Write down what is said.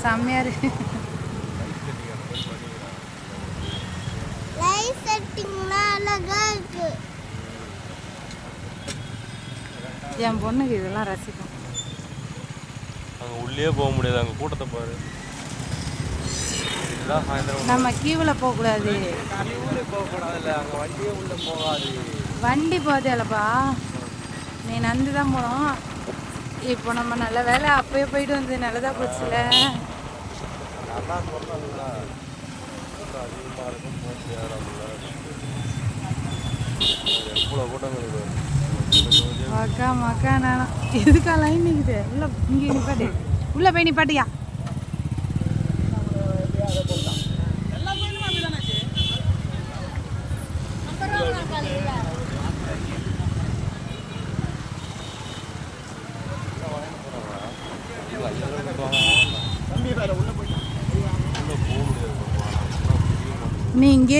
செம்மையா இருக்கு. என் பொண்ணுக்கு இதெல்லாம் ரசிக்கும். அங்கே உள்ளே போக முடியாது, அங்கே கூட்டத்தை பாரு. நம்ம கீவில் போகக்கூடாது. அங்கே வண்டியே உள்ள போகாது. வண்டி போதேலப்பா, நீ நந்து தான் போனோம். இப்போ நம்ம நல்ல வேலை அப்பயே போயிட்டு வந்து நல்லதா போச்சுல. மக்கா மக்கா நானும் எதுக்கா லைன் நிற்குது? உள்ள இங்கே நிப்பாட்டு, உள்ள போய் நிப்பாட்டியா. நீ இங்கே